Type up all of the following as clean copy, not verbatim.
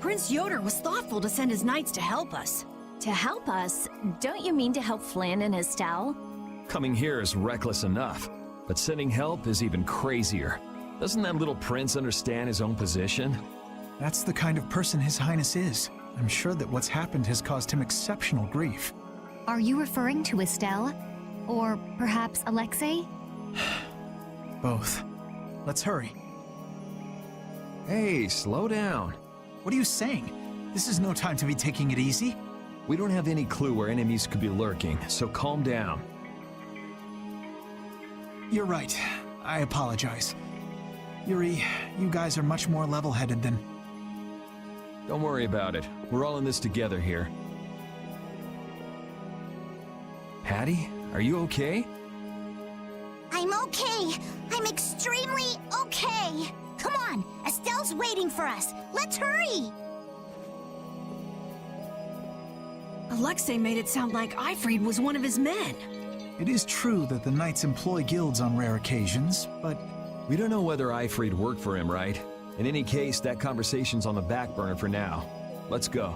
Prince Yoder was thoughtful to send his knights to help us. To help us? Don't you mean to help Flynn and Estelle? Coming here is reckless enough, but sending help is even crazier. Doesn't that little prince understand his own position? That's the kind of person His Highness is. I'm sure that what's happened has caused him exceptional grief. Are you referring to Estelle? Or perhaps Alexei? Both. Let's hurry. Hey, slow down. What are you saying? This is no time to be taking it easy. We don't have any clue where enemies could be lurking, so calm down. You're right. I apologize. Yuri, you guys are much more level-headed than... Don't worry about it. We're all in this together here. Patty, are you okay? I'm okay. I'm extremely okay. Come on, Estelle's waiting for us. Let's hurry. Alexei made it sound like Ifrid was one of his men. It is true that the knights employ guilds on rare occasions, but... We don't know whether Ifrid worked for him, right? In any case, that conversation's on the back burner for now. Let's go.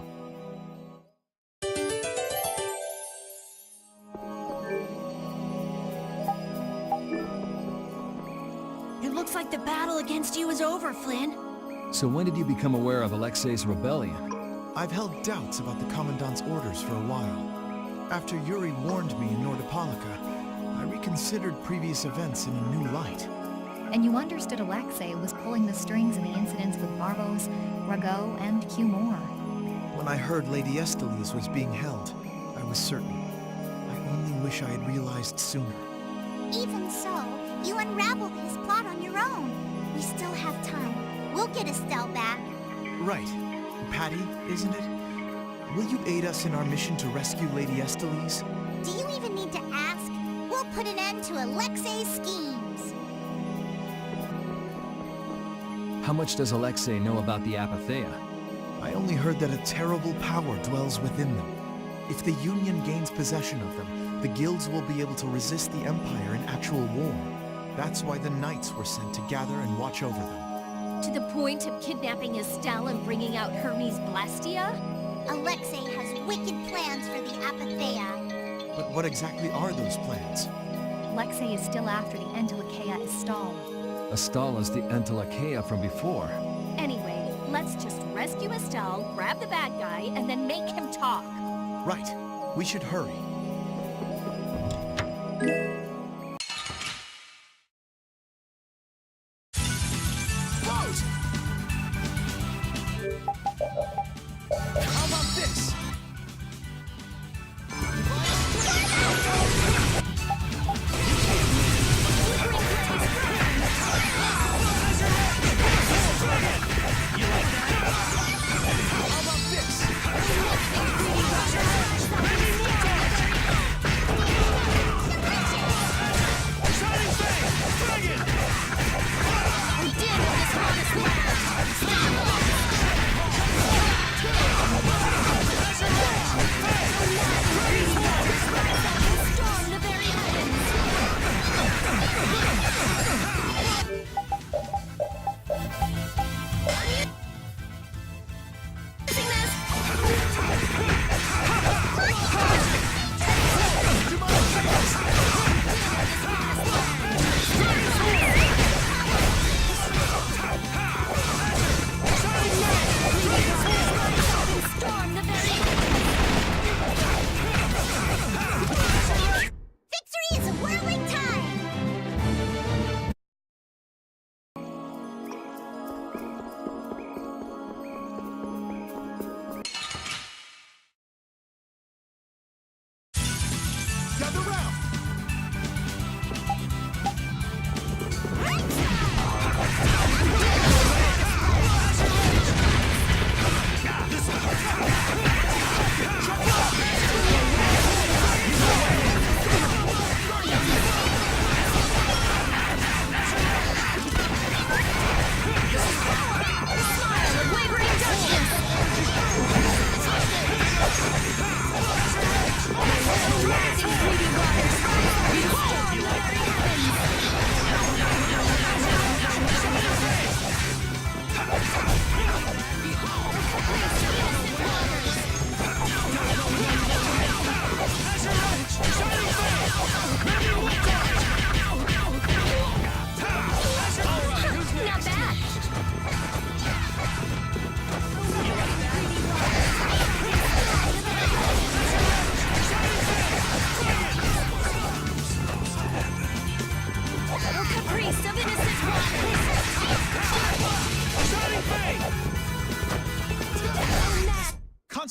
It looks like the battle against you is over, Flynn. So when did you become aware of Alexei's rebellion? I've held doubts about the Commandant's orders for a while. After Yuri warned me in Nordopolica, I reconsidered previous events in a new light. And you understood Alexei was pulling the strings in the incidents with Barbos, Rago, and Q more. When I heard Lady Estelle was being held, I was certain. I only wish I had realized sooner. Even so, you unraveled his plot on your own. We still have time. We'll get Estelle back. Right. Patty, isn't it? Will you aid us in our mission to rescue Lady Estelle? Do you even need to ask? We'll put an end to Alexei's schemes. How much does Alexei know about the apathia? I only heard that a terrible power dwells within them. If the Union gains possession of them, the guilds will be able to resist the Empire in actual war. That's why the knights were sent to gather and watch over them. To the point of kidnapping Estelle and bringing out Hermes Blestia? Alexei has wicked plans for the apathia. But what exactly are those plans? Alexei is still after the Entelexia Estelle. Estelle is the Entelexia from before. Anyway, let's just rescue Estelle, grab the bad guy, and then make him talk. Right. We should hurry. Close! How about this? How about this?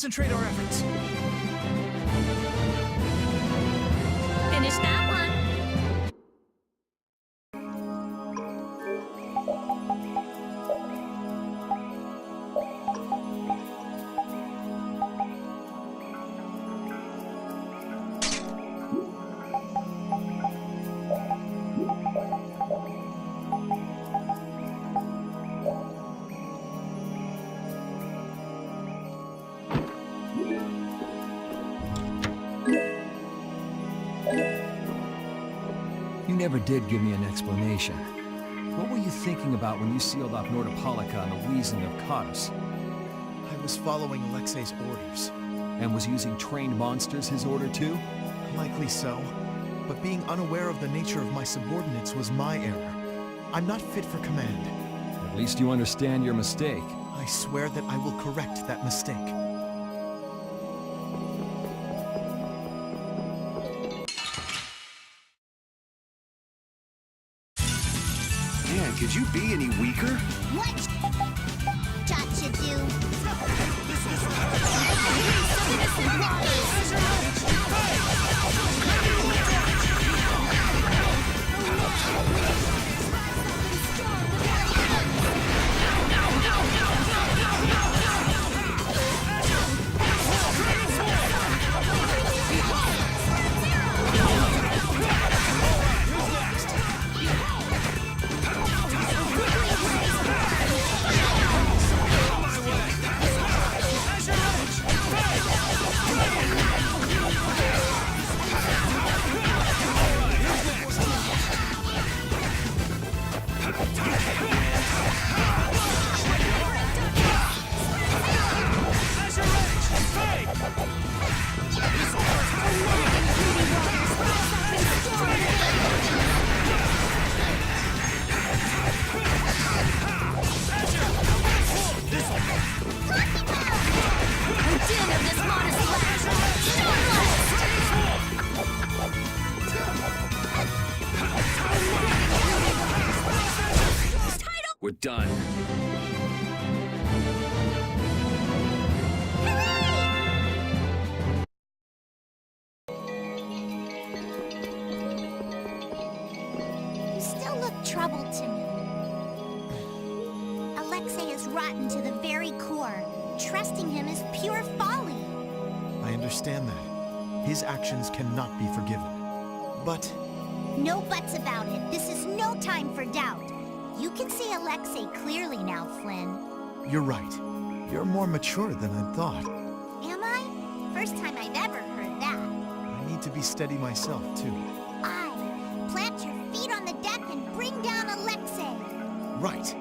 concentrate our efforts. Finish that one. You never did give me an explanation. What were you thinking about when you sealed off Nordopolica and the wheezing of Katus? I was following Alexei's orders. And was using trained monsters his order too? Likely so. But being unaware of the nature of my subordinates was my error. I'm not fit for command. At least you understand your mistake. I swear that I will correct that mistake. Man, could you be any weaker? What shot you do? We're done. You still look troubled to me. Alexei is rotten to the very core. Trusting him is pure folly. I understand that. His actions cannot be forgiven. But No buts about it. This is no time for doubt. You can see Alexei clearly now, Flynn. you're right. You're more mature than I thought. Am I? First time I've ever heard that. I need to be steady myself, too. Plant your feet on the deck and bring down Alexei. Right.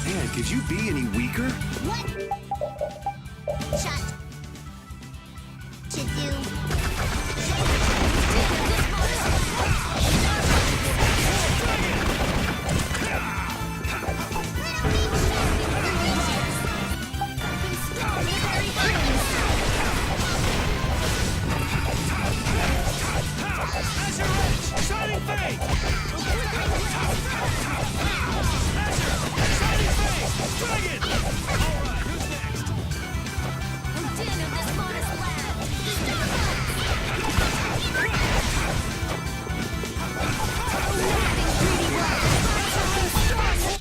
Man, could you be any weaker? What shot to do?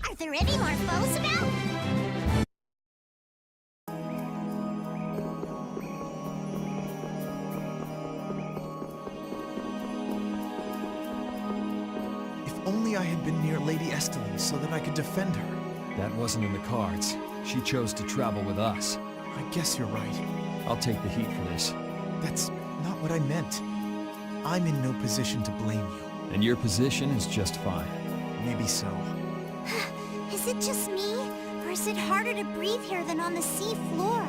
Are there any more foes about? If only I had been near Lady Estelle so that I could defend her. That wasn't in the cards. She chose to travel with us. I guess you're right. I'll take the heat for this. That's not what I meant. I'm in no position to blame you. And your position is just fine. Maybe so. Is it just me? Or is it harder to breathe here than on the sea floor?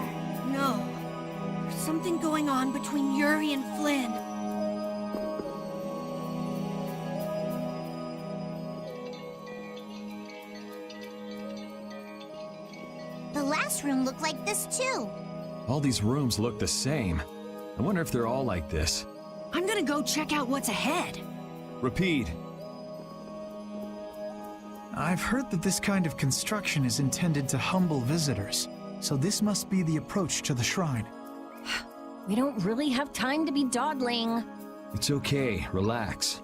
No. There's something going on between Yuri and Flynn. The last room looked like this too. All these rooms look the same. I wonder if they're all like this. I'm gonna go check out what's ahead. Repeat. I've heard that this kind of construction is intended to humble visitors, so this must be the approach to the shrine. We don't really have time to be dawdling. It's okay, relax.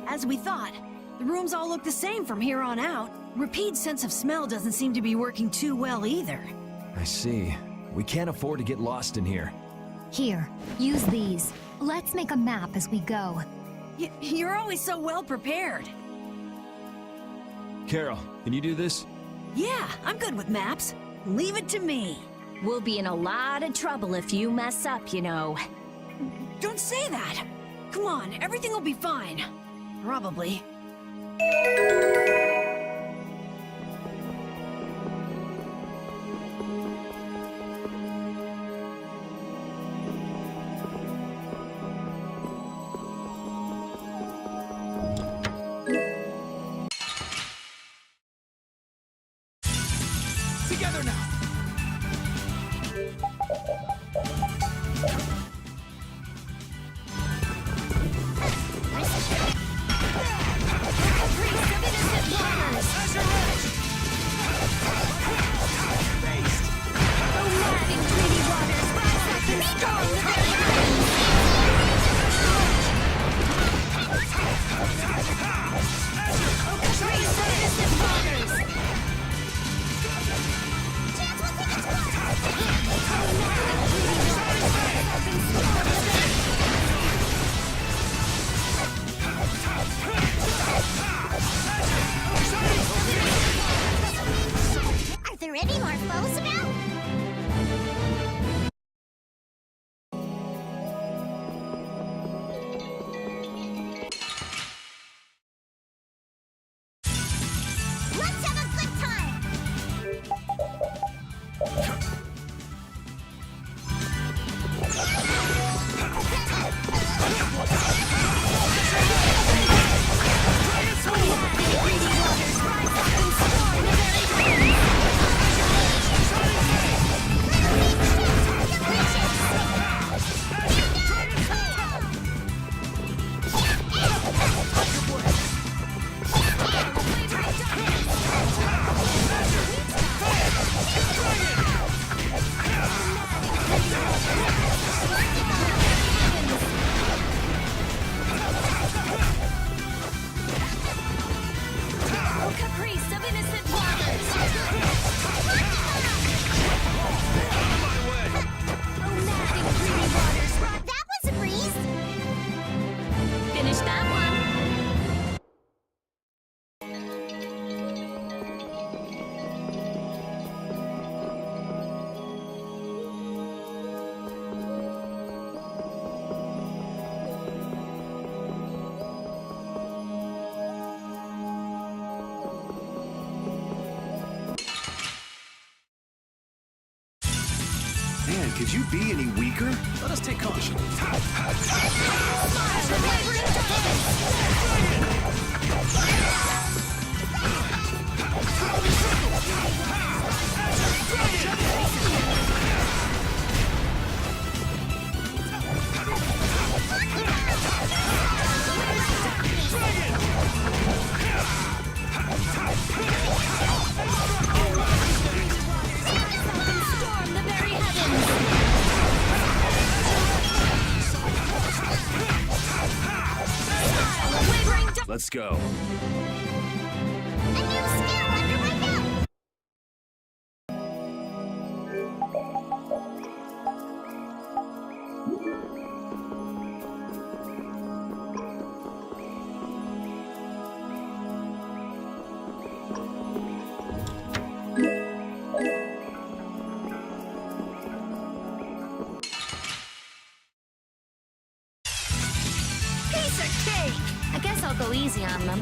As we thought, the rooms all look the same from here on out. Rapide's sense of smell doesn't seem to be working too well either. I see. We can't afford to get lost in here. Here, use these. Let's make a map as we go. You're always so well prepared. Carol, can you do this? Yeah, I'm good with maps. Leave it to me. We'll be in a lot of trouble if you mess up, you know. Don't say that. Come on, everything will be fine. Probably. Together now! Are there any more foes about? Let's have a good time! That was a breeze! Finish that one. Man, could you be any weaker? Let us take caution. Storm the very heavens. Let's go. A new skill under my belt! Piece of cake. I guess I'll go easy on them.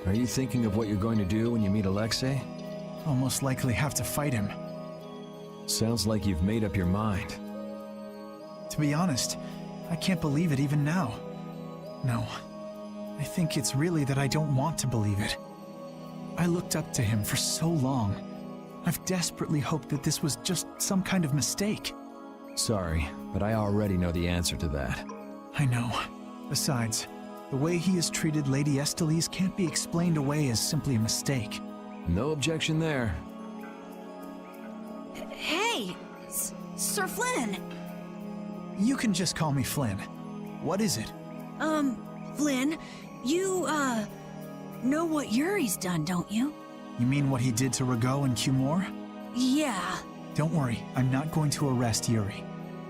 Are you thinking of what you're going to do when you meet Alexei? I'll most likely have to fight him. Sounds like you've made up your mind. To be honest, I can't believe it even now. No, I think it's really that I don't want to believe it. I looked up to him for so long. I've desperately hoped that this was just some kind of mistake. Sorry, but I already know the answer to that. I know. Besides, the way he has treated Lady Estelle can't be explained away as simply a mistake. No objection there. Hey, Sir Flynn. You can just call me Flynn. What is it? Flynn, you, know what Yuri's done, don't you? You mean what he did to Rago and Cumore? Yeah. Don't worry, I'm not going to arrest Yuri.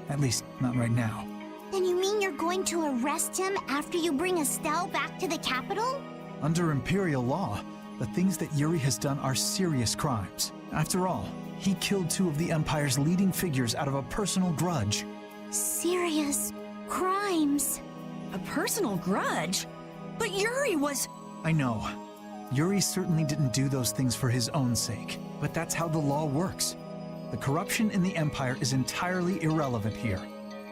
At least, not right now. Then you mean you're going to arrest him after you bring Estelle back to the capital? Under imperial law, the things that Yuri has done are serious crimes. After all, he killed two of the Empire's leading figures out of a personal grudge. Serious crimes. A personal grudge? But Yuri was... I know. Yuri certainly didn't do those things for his own sake, but that's how the law works. The corruption in the Empire is entirely irrelevant here.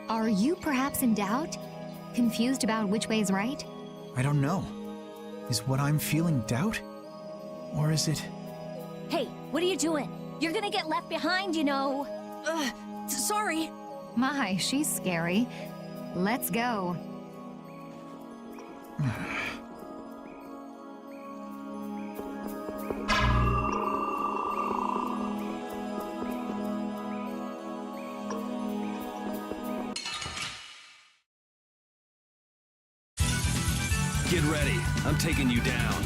Are you perhaps in doubt? Confused about which way is right? I don't know. Is what I'm feeling doubt? Or is it... Hey, what are you doing? You're gonna get left behind, you know. Sorry. My, she's scary. Let's go. Get ready. I'm taking you down.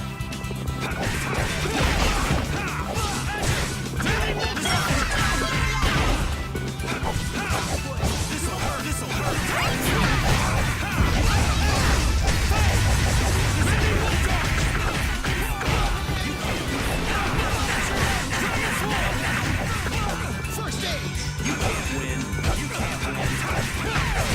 First aid! You can't win. You can't win.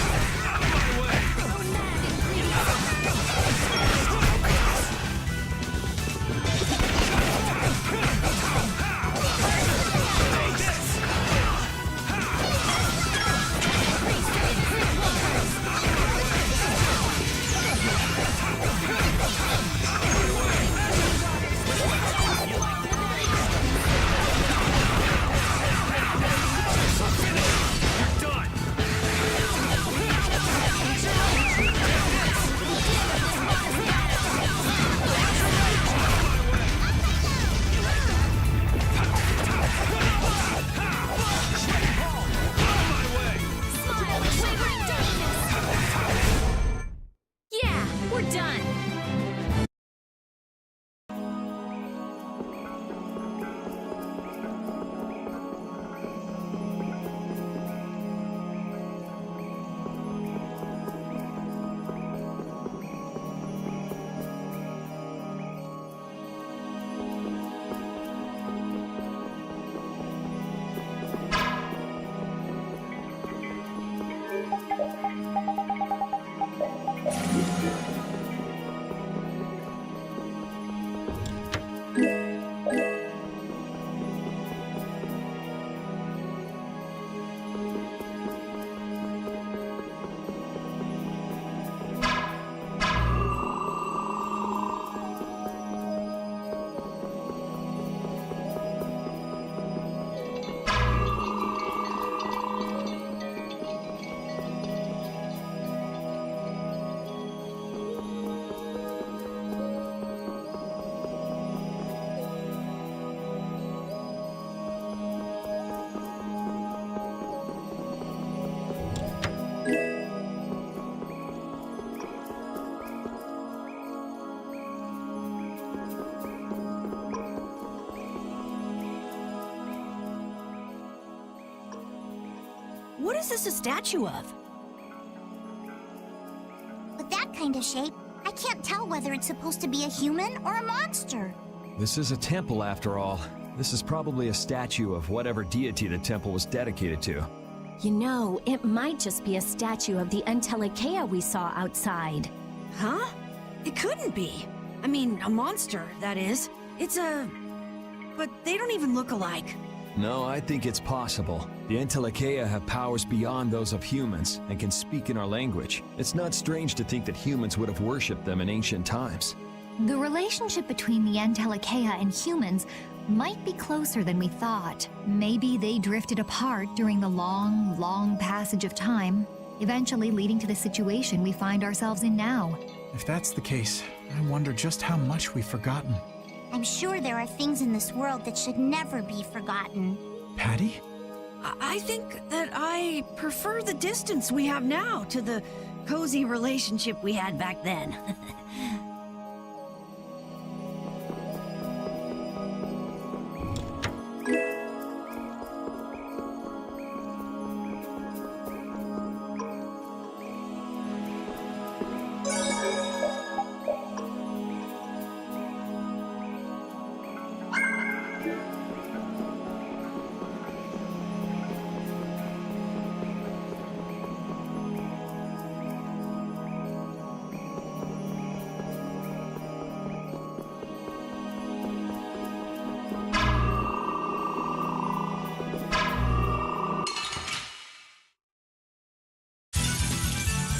What is this a statue of? With that kind of shape, I can't tell whether it's supposed to be a human or a monster. This is a temple after all. This is probably a statue of whatever deity the temple was dedicated to. You know, it might just be a statue of the Entelexia we saw outside. Huh? It couldn't be. I mean, a monster, that is. It's a... But they don't even look alike. No, I think it's possible. The Entelexia have powers beyond those of humans and can speak in our language. It's not strange to think that humans would have worshipped them in ancient times. The relationship between the Entelexia and humans might be closer than we thought. Maybe they drifted apart during the long, long passage of time, eventually leading to the situation we find ourselves in now. If that's the case, I wonder just how much we've forgotten. I'm sure there are things in this world that should never be forgotten. Patty? I think that I prefer the distance we have now to the cozy relationship we had back then.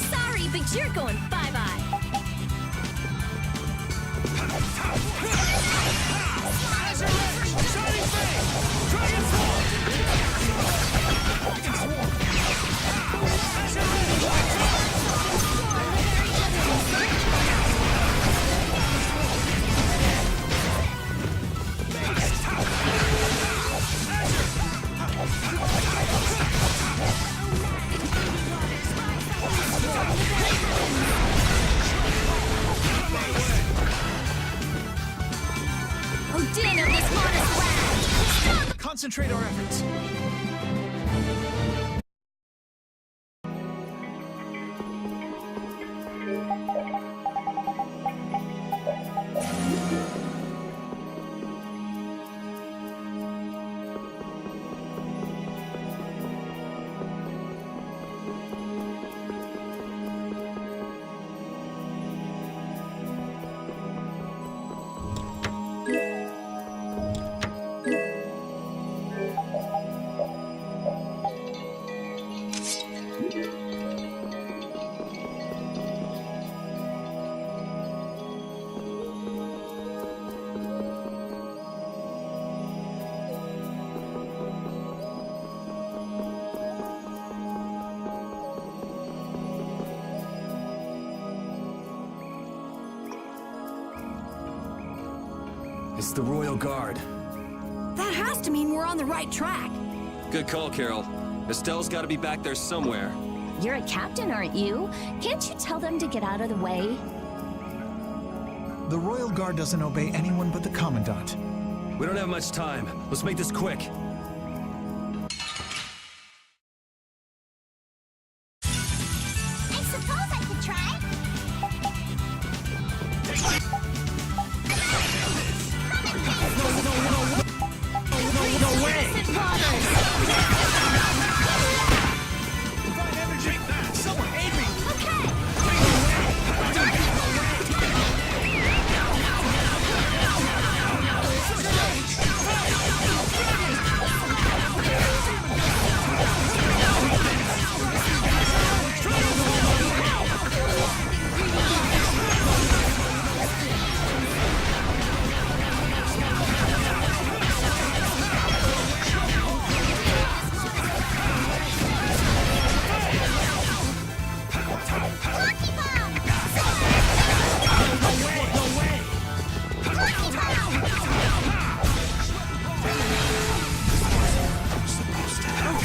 Sorry, but you're going bye-bye. Odin of this modest land! Concentrate our efforts. It's the Royal Guard. That has to mean we're on the right track. Good call, Carol. Estelle's gotta be back there somewhere. You're a captain, aren't you? Can't you tell them to get out of the way? The Royal Guard doesn't obey anyone but the Commandant. We don't have much time. Let's make this quick. I suppose I could try. No way!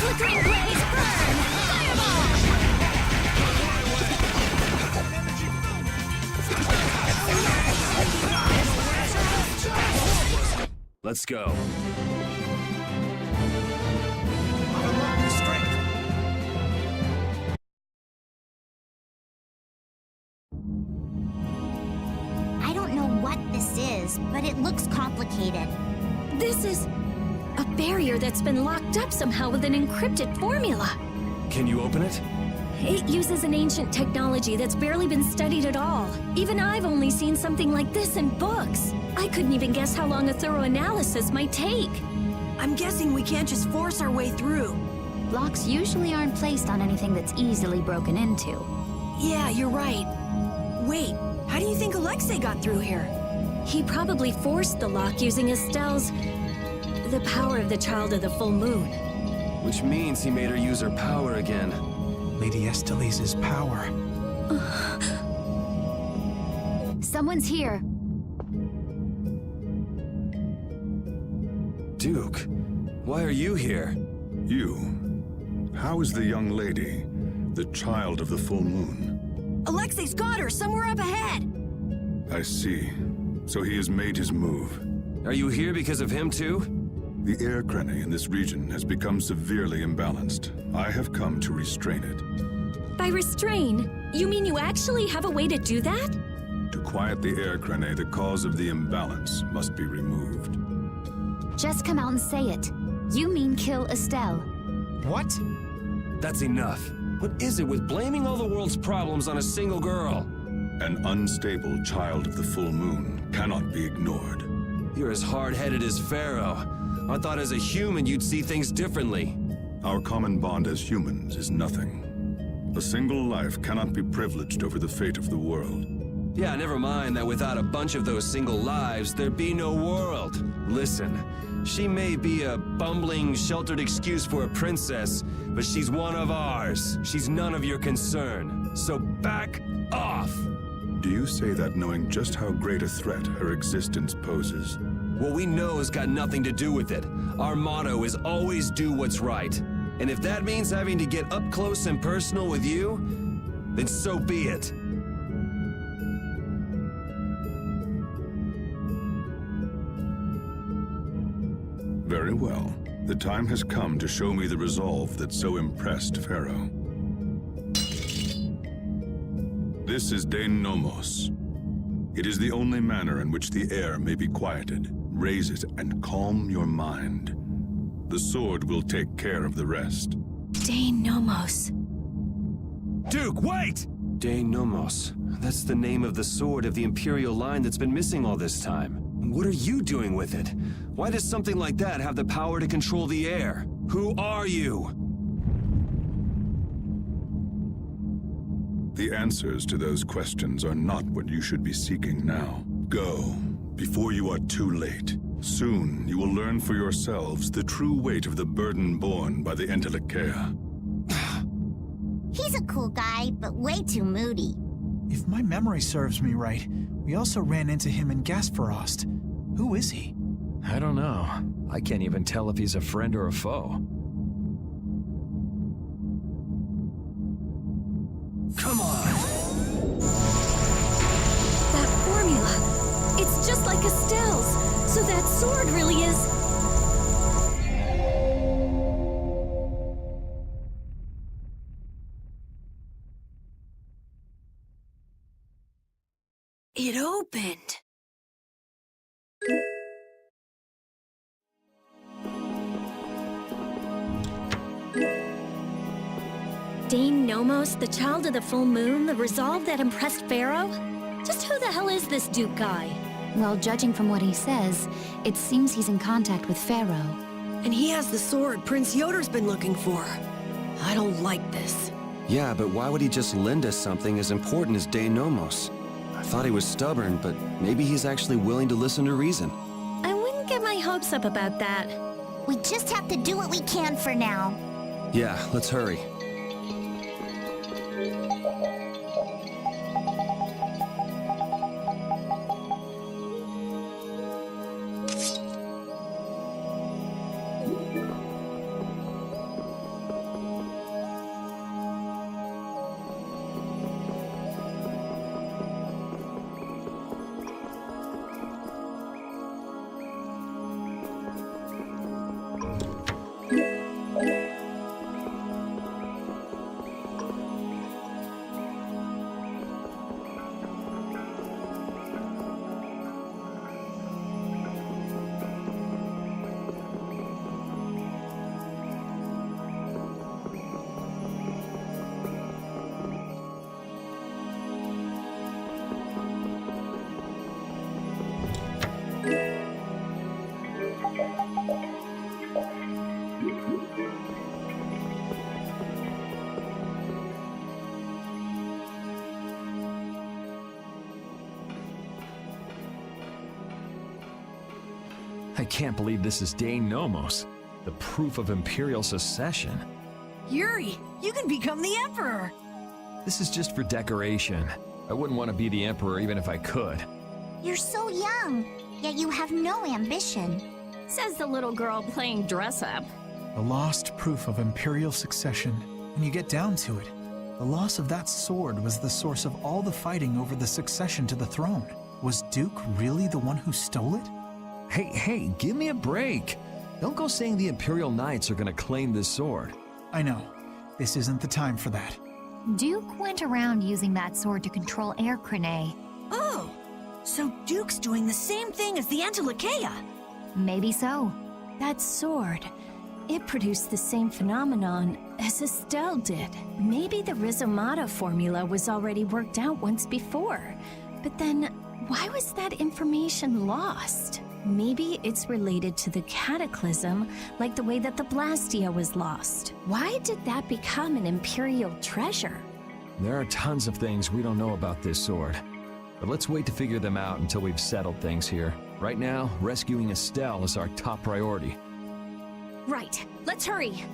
Flickering blaze burn! Fireball! Let's go. I don't know what this is, but it looks complicated. This is a barrier that's been locked up somehow with an encrypted formula. Can you open it? It uses an ancient technology that's barely been studied at all. Even I've only seen something like this in books. I couldn't even guess how long a thorough analysis might take. I'm guessing we can't just force our way through. Locks usually aren't placed on anything that's easily broken into. Yeah, you're right. Wait, how do you think Alexei got through here? He probably forced the lock using Estelle's... the power of the Child of the Full Moon. Which means he made her use her power again. Lady Estelle's power. Someone's here. Duke, why are you here? You? How is the young lady, the Child of the Full Moon? Alexei's got her somewhere up ahead! I see. So he has made his move. Are you here because of him too? The air crenny in this region has become severely imbalanced. I have come to restrain it. By restrain, you mean you actually have a way to do that? To quiet the air crenny, the cause of the imbalance must be removed. Just come out and say it. You mean kill Estelle. What? That's enough. What is it with blaming all the world's problems on a single girl? An unstable Child of the Full Moon cannot be ignored. You're as hard-headed as Pharaoh. I thought as a human you'd see things differently. Our common bond as humans is nothing. A single life cannot be privileged over the fate of the world. Yeah, never mind that without a bunch of those single lives, there'd be no world. Listen, she may be a bumbling, sheltered excuse for a princess, but she's one of ours. She's none of your concern. So back off! Do you say that knowing just how great a threat her existence poses? What we know has got nothing to do with it. Our motto is always do what's right. And if that means having to get up close and personal with you, then so be it. Very well. The time has come to show me the resolve that so impressed Pharaoh. This is Dane Nomos. It is the only manner in which the air may be quieted. Raise it and calm your mind. The sword will take care of the rest. Dane Nomos. Duke, wait! Dane Nomos. That's the name of the sword of the imperial line that's been missing all this time. What are you doing with it? Why does something like that have the power to control the air? Who are you? The answers to those questions are not what you should be seeking now. Go, before you are too late. Soon, you will learn for yourselves the true weight of the burden borne by the Entelexia. He's a cool guy, but way too moody. If my memory serves me right, we also ran into him in Gasparost. Who is he? I don't know. I can't even tell if he's a friend or a foe. Come on! That formula! It's just like Estelle's! So that sword really is... It opened. Dane Nomos, the Child of the Full Moon, the resolve that impressed Pharaoh? Just who the hell is this Duke guy? Well, judging from what he says, it seems he's in contact with Pharaoh. And he has the sword Prince Yoder's been looking for. I don't like this. Yeah, but why would he just lend us something as important as Dane Nomos? I thought he was stubborn, but maybe he's actually willing to listen to reason. I wouldn't get my hopes up about that. We just have to do what we can for now. Yeah, let's hurry. I can't believe this is Dane Nomos, the proof of imperial secession. Yuri, you can become the Emperor! This is just for decoration. I wouldn't want to be the Emperor even if I could. You're so young, yet you have no ambition. Says the little girl playing dress-up. The lost proof of imperial succession. When you get down to it, the loss of that sword was the source of all the fighting over the succession to the throne. Was Duke really the one who stole it? Hey, give me a break. Don't go saying the Imperial Knights are gonna claim this sword. I know. This isn't the time for that. Duke went around using that sword to control Air Crane. Oh, so Duke's doing the same thing as the Entelexia. Maybe so. That sword, it produced the same phenomenon as Estelle did. Maybe the Rizomata formula was already worked out once before. But then, why was that information lost? Maybe it's related to the cataclysm, like the way that the Blastia was lost. Why did that become an Imperial treasure? There are tons of things we don't know about this sword. But let's wait to figure them out until we've settled things here. Right now, rescuing Estelle is our top priority. Right, let's hurry.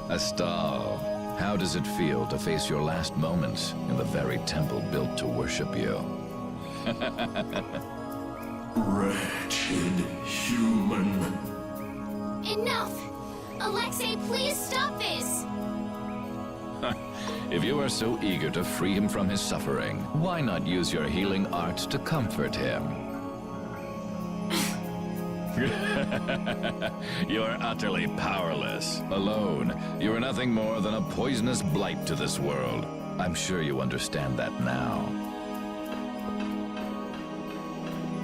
Estelle, how does it feel to face your last moments in the very temple built to worship you? Wretched human. Enough! Alexei, please stop this! If you are so eager to free him from his suffering, why not use your healing arts to comfort him? You are utterly powerless. Alone, you are nothing more than a poisonous blight to this world. I'm sure you understand that now.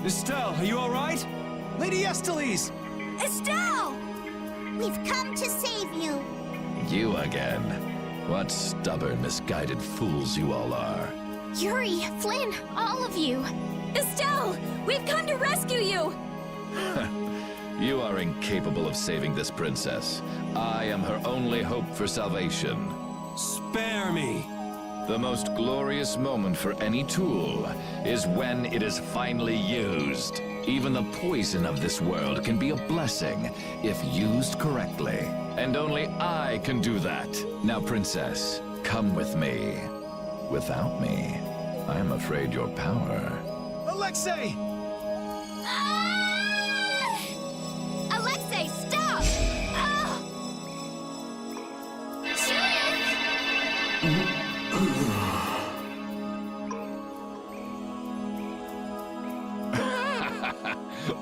Estelle, are you all right? Lady Estelle! Estelle! We've come to save you. You again. What stubborn, misguided fools you all are. Yuri, Flynn, all of you. Estelle! We've come to rescue you! You are incapable of saving this princess. I am her only hope for salvation. Spare me! The most glorious moment for any tool is when it is finally used. Even the poison of this world can be a blessing if used correctly. And only I can do that. Now, princess, come with me. Without me, I am afraid your power... Alexei! Ah! Alexei, stop! Ah! Judith!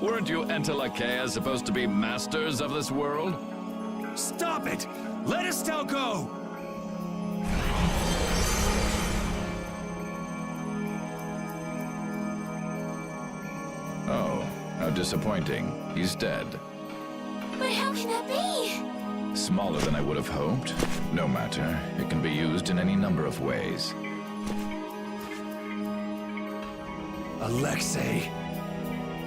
Weren't you Entelexia supposed to be masters of this world? Stop it! Let Estelle go! Oh, how disappointing. He's dead. But how can that be? Smaller than I would have hoped. No matter, it can be used in any number of ways. Alexei!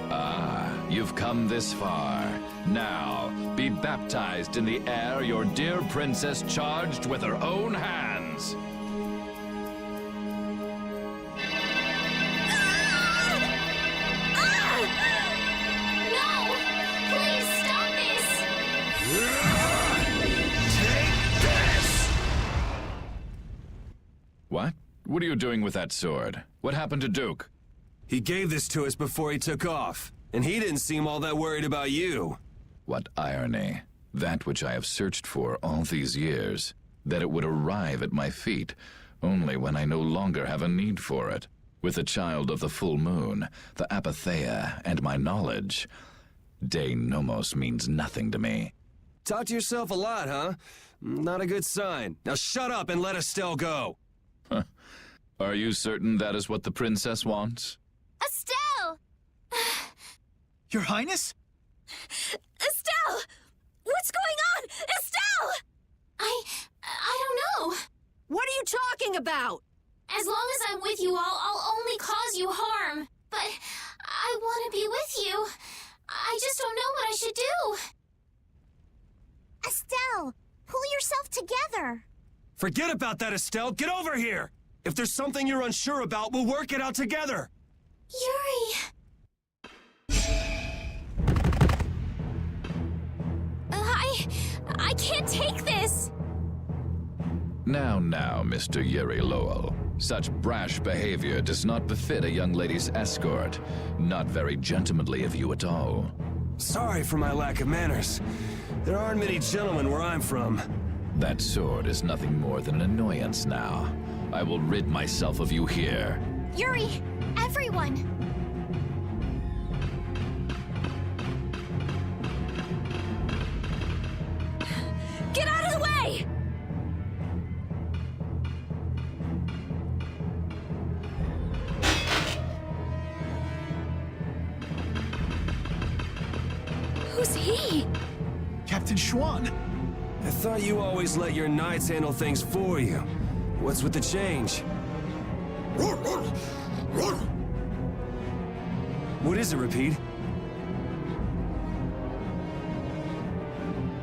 Ah, you've come this far. Now, be baptized in the air your dear princess charged with her own hands. No! Please stop this! Take this! What? What are you doing with that sword? What happened to Duke? He gave this to us before he took off, and he didn't seem all that worried about you. What irony. That which I have searched for all these years. That it would arrive at my feet, only when I no longer have a need for it. With the child of the full moon, the apathia, and my knowledge, De Nomos means nothing to me. Talk to yourself a lot, huh? Not a good sign. Now shut up and let Estelle go. Are you certain that is what the princess wants? Estelle! Your Highness? Estelle! What's going on? Estelle! I don't know. What are you talking about? As long as I'm with you all, I'll only cause you harm. But I want to be with you. I just don't know what I should do. Estelle, pull yourself together. Forget about that, Estelle. Get over here! If there's something you're unsure about, we'll work it out together. Yuri... I can't take this! Now, Mr. Yuri Lowell. Such brash behavior does not befit a young lady's escort. Not very gentlemanly of you at all. Sorry for my lack of manners. There aren't many gentlemen where I'm from. That sword is nothing more than an annoyance now. I will rid myself of you here. Yuri, everyone! Get out of the way! Who's he? Captain Schwan. I thought you always let your knights handle things for you. What's with the change? What is it, Repeat?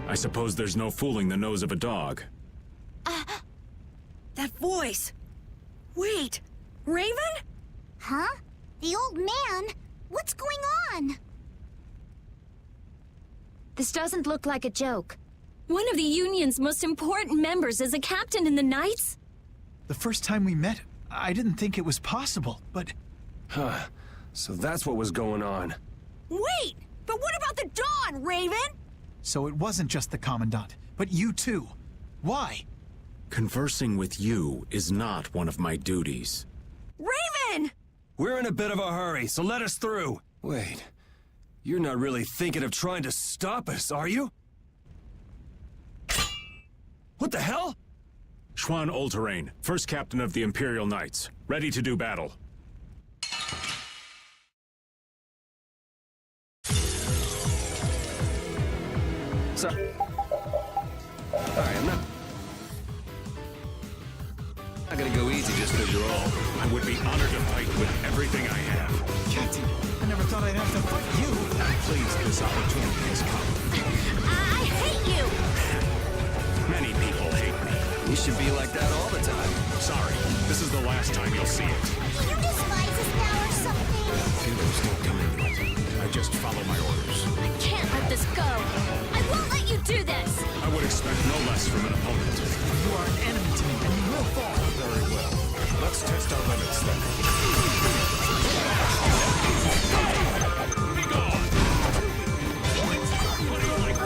I suppose there's no fooling the nose of a dog. That voice. Wait, Raven? Huh? The old man? What's going on? This doesn't look like a joke. One of the Union's most important members is a captain in the Knights? The first time we met, I didn't think it was possible, but... Huh. So that's what was going on. Wait, but what about the Dawn, Raven? So it wasn't just the Commandant, but you too. Why? Conversing with you is not one of my duties. Raven! We're in a bit of a hurry, so let us through. Wait, You're not really thinking of trying to stop us, are you? What the hell? Schwan Olterain, first captain of the Imperial Knights. Ready to do battle. Sorry. Alright, I'm not gonna go easy just because you're old. I would be honored to fight with everything I have. Captain, I never thought I'd have to fight you. Please, this opportunity has come. I hate you! Many people hate me. You should be like that all the time. Sorry, this is the last time you'll see it. Do you despise us now or something? Kudos don't come into it. I just follow my orders. I can't let this go. I won't let you do this! I would expect no less from an opponent. You are an enemy to me, and you will fall. Very well. Let's test our limits then. Be gone! What do you like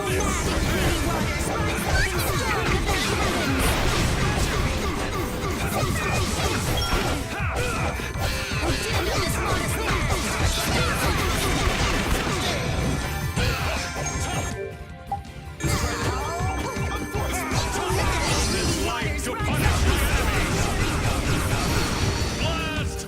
Waters,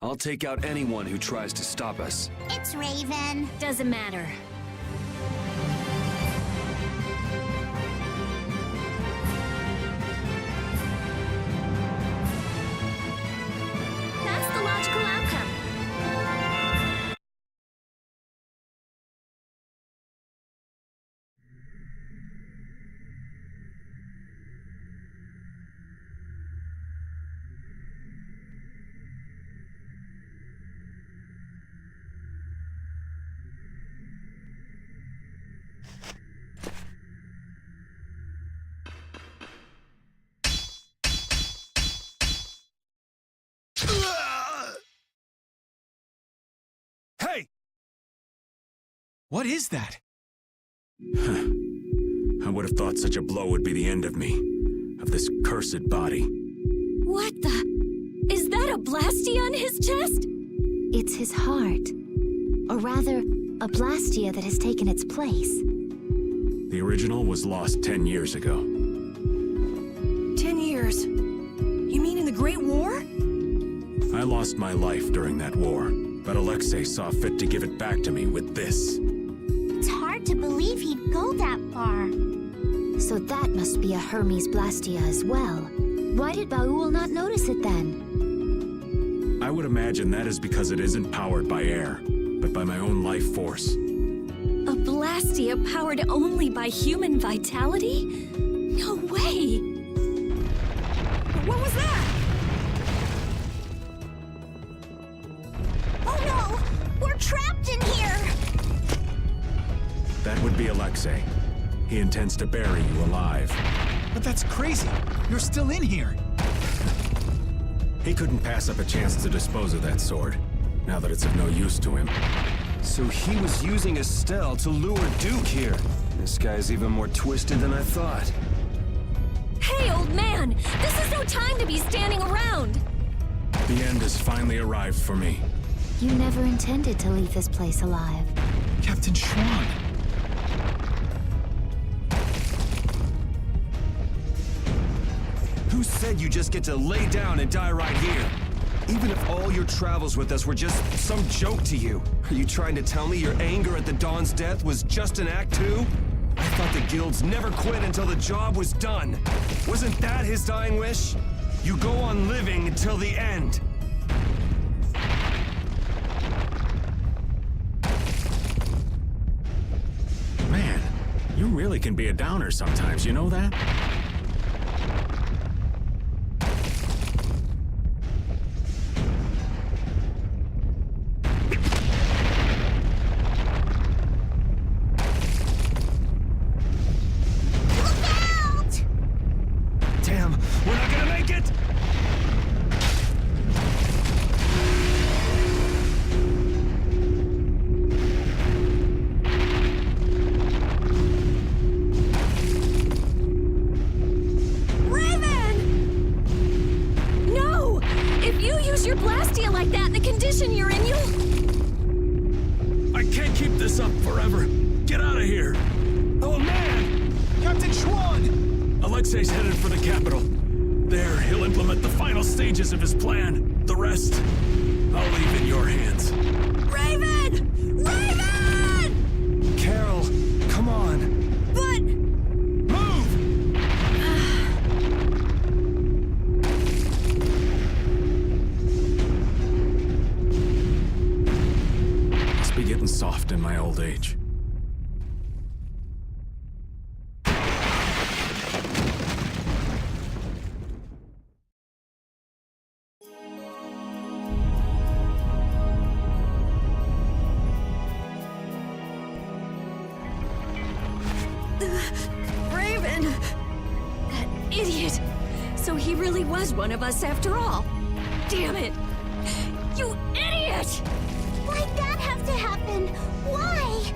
I'll take out anyone who tries to stop us. It's Raven. Doesn't matter. That's the logical outcome. Hey! What is that? I would have thought such a blow would be the end of me. Of this cursed body. What the? Is that a blastia on his chest? It's his heart. Or rather, a blastia that has taken its place. The original was lost 10 years ago. 10 years? You mean in the Great War? I lost my life during that war, but Alexei saw fit to give it back to me with this. It's hard to believe he'd go that far. So that must be a Hermes blastia as well. Why did Baul not notice it then? I would imagine that is because it isn't powered by air, but by my own life force. A blastia powered only by human vitality? No way! What was that? Oh no! We're trapped in here! That would be Alexei. He intends to bury you alive. But that's crazy. You're still in here. He couldn't pass up a chance to dispose of that sword, now that it's of no use to him. So he was using Estelle to lure Duke here. This guy's even more twisted than I thought. Hey, old man! This is no time to be standing around! The end has finally arrived for me. You never intended to leave this place alive. Captain Schwan. Who said you just get to lay down and die right here? Even if all your travels with us were just some joke to you, are you trying to tell me your anger at the Dawn's death was just an act too? I thought the guilds never quit until the job was done. Wasn't that his dying wish? You go on living until the end. really can be a downer sometimes, you know that? Damn, we're not gonna make it! Your blastia like that in the condition you're in, you'll... I can't keep this up forever. Get out of here. Oh, man! Captain Schwann! Alexei's headed for the capital. There, he'll implement the final stages of his plan. The rest, I'll leave in your hands. Raven! Raven! Carol, come on. But... Move! Be getting soft in my old age. Raven! That idiot! So he really was one of us after all. Damn it! You idiot! Why'd that have to happen? Why?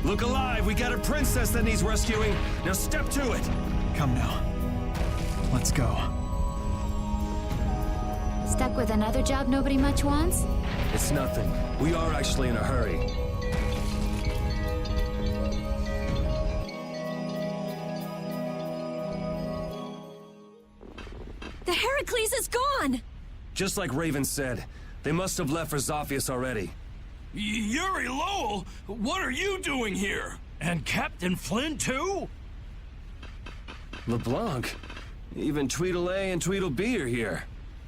Look alive! We got a princess that needs rescuing! Now step to it! Come now. Let's go. Stuck with another job nobody much wants? It's nothing. We are actually in a hurry. The Heracles is gone! Just like Raven said, they must have left for Zophius already. Yuri Lowell, what are you doing here? And Captain Flynn, too? LeBlanc? Even Tweedle A and Tweedle B are here.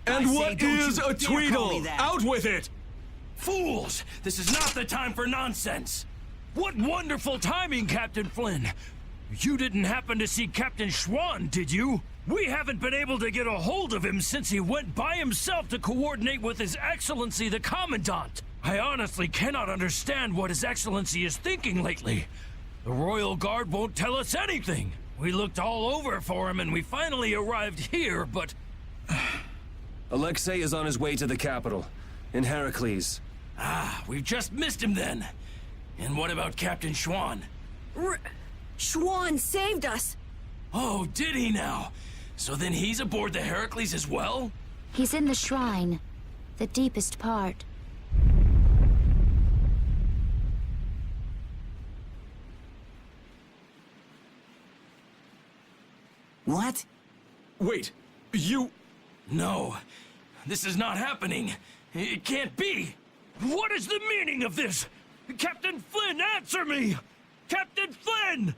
And what is a Tweedle? Out with it! Fools! This is not the time for nonsense! What wonderful timing, Captain Flynn! You didn't happen to see Captain Schwann, did you? We haven't been able to get a hold of him since he went by himself to coordinate with His Excellency the Commandant. I honestly cannot understand what His Excellency is thinking lately. The Royal Guard won't tell us anything. We looked all over for him and we finally arrived here, but... Alexei is on his way to the capital, in Heracles. Ah, we've just missed him then. And what about Captain Schwann? Schwann saved us! Oh, did he now? So then he's aboard the Heracles as well? He's in the shrine. The deepest part. What? Wait, you... No, this is not happening. It can't be. What is the meaning of this? Captain Flynn, answer me! Captain Flynn!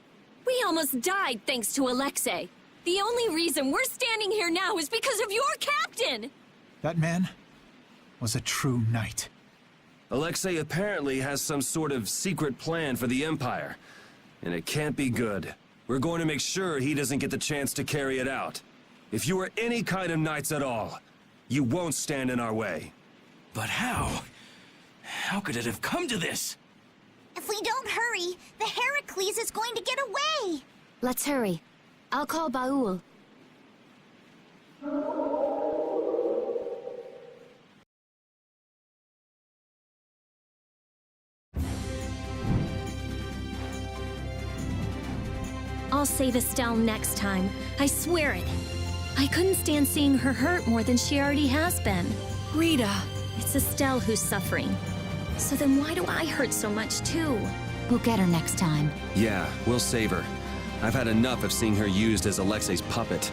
We almost died thanks to Alexei. The only reason we're standing here now is because of your captain! That man was a true knight. Alexei apparently has some sort of secret plan for the Empire, and it can't be good. We're going to make sure he doesn't get the chance to carry it out. If you are any kind of knights at all, you won't stand in our way. But how? How could it have come to this? If we don't hurry, the Heracles is going to get away! Let's hurry. I'll call Baul. I'll save Estelle next time. I swear it. I couldn't stand seeing her hurt more than she already has been. Rita! It's Estelle who's suffering. So then why do I hurt so much too? We'll get her next time. Yeah, we'll save her. I've had enough of seeing her used as Alexei's puppet.